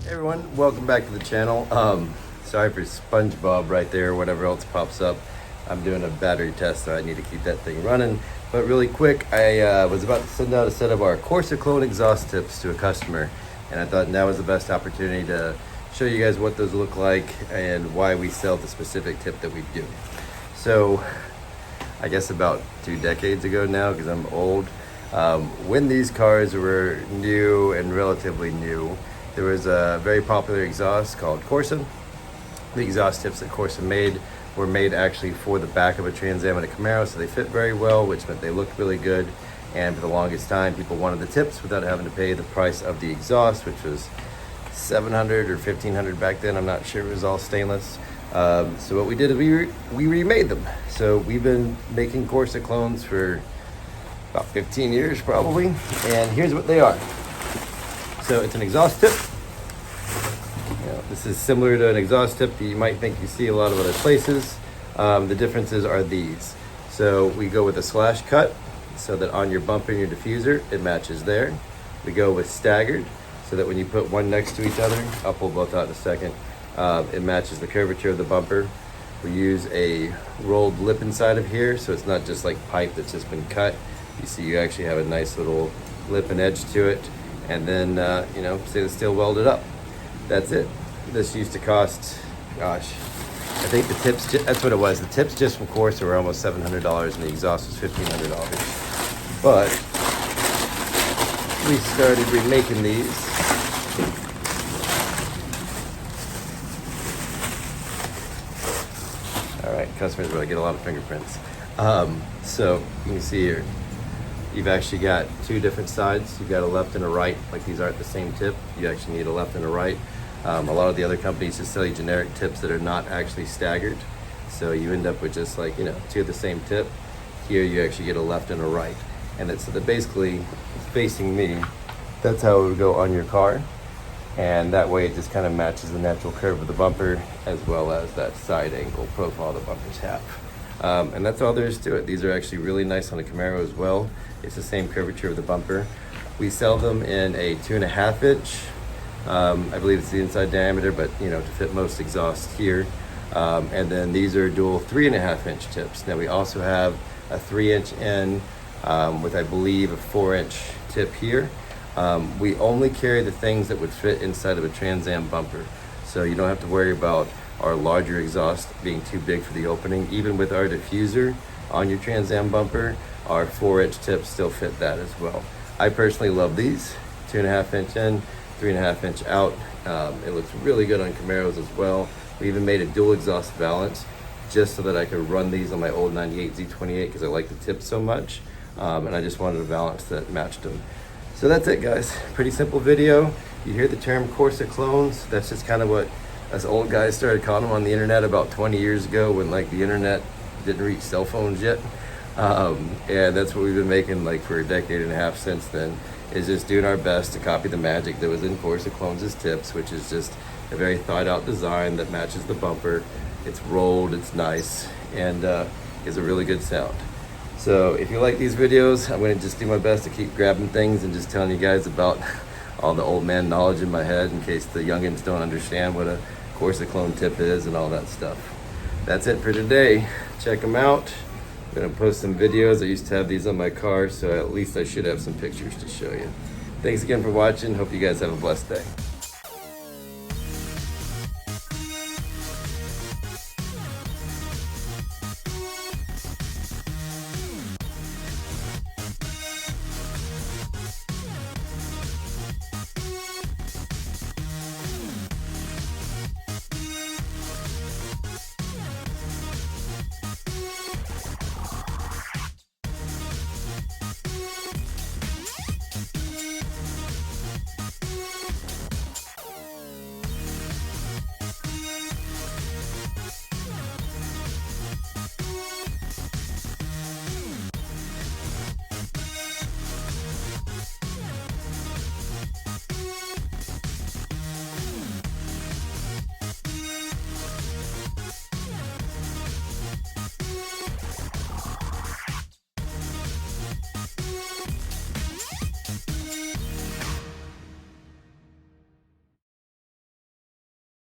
Hey everyone, welcome back to the channel. Sorry for SpongeBob right there, whatever else pops up. I'm doing a battery test, so I need to keep that thing running. But really quick, I was about to send out a set of our Corsa Clone exhaust tips to a customer, and I thought now was the best opportunity to show you guys what those look like and why we sell the specific tip that we do. So, I guess about 2 decades ago now, because I'm old, when these cars were new and relatively new, there was a very popular exhaust called Corsa. The exhaust tips that Corsa made were made actually for the back of a Trans Am and a Camaro, so they fit very well, which meant they looked really good. And for the longest time, people wanted the tips without having to pay the price of the exhaust, which was $700 or $1,500 back then. I'm not sure. It was all stainless. So what we did is we remade them. So we've been making Corsa clones for about 15 years probably, and here's what they are. So it's an exhaust tip. This is similar to an exhaust tip that you might think you see a lot of other places. The differences are these. So we go with a slash cut so that on your bumper and your diffuser, it matches there. We go with staggered so that when you put one next to each other, I'll pull both out in a second, it matches the curvature of the bumper. We use a rolled lip inside of here, so it's not just like pipe that's just been cut. You see you actually have a nice little lip and edge to it, and then, stainless steel welded up. That's it. This used to cost, gosh, I think the tips, that's what it was. The tips just from Corsa were almost $700 and the exhaust was $1,500. But we started remaking these. All right, customers really get a lot of fingerprints. So you can see here, you've actually got 2 different sides. You've got a left and a right, like these aren't the same tip. You actually need a left and a right. A lot of the other companies just sell you generic tips that are not actually staggered. So you end up with just like, 2 of the same tip. Here you actually get a left and a right. And it's so that basically facing me, that's how it would go on your car. And that way it just kind of matches the natural curve of the bumper as well as that side angle profile the bumpers have. And that's all there is to it. These are actually really nice on a Camaro as well. It's the same curvature of the bumper. We sell them in a 2.5 inch. I believe it's the inside diameter, but to fit most exhausts here. And then these are dual 3.5 inch tips. Now we also have a 3 inch in with I believe a 4 inch tip here. We only carry the things that would fit inside of a Trans Am bumper. So you don't have to worry about our larger exhaust being too big for the opening. Even with our diffuser on your Trans Am bumper, our 4 inch tips still fit that as well. I personally love these, 2.5 inch in, 3.5 inch out. It looks really good on Camaros as well. We even made a dual exhaust balance just so that I could run these on my old 98 Z28 because I like the tips so much. And I just wanted a balance that matched them. So that's it, guys. Pretty simple video. You hear the term Corsa clones. That's just kind of what us old guys started calling them on the internet about 20 years ago when like the internet didn't reach cell phones yet. And that's what we've been making like for a decade and a half since then, is just doing our best to copy the magic that was in Corsa Clones' tips, which is just a very thought out design that matches the bumper. It's rolled, it's nice, and is a really good sound. So if you like these videos, I'm going to just do my best to keep grabbing things and just telling you guys about all the old man knowledge in my head in case the youngins don't understand what a Corsa clone tip is and all that stuff. That's it for today. Check them out. I'm going to post some videos. I used to have these on my car, so at least I should have some pictures to show you. Thanks again for watching. Hope you guys have a blessed day.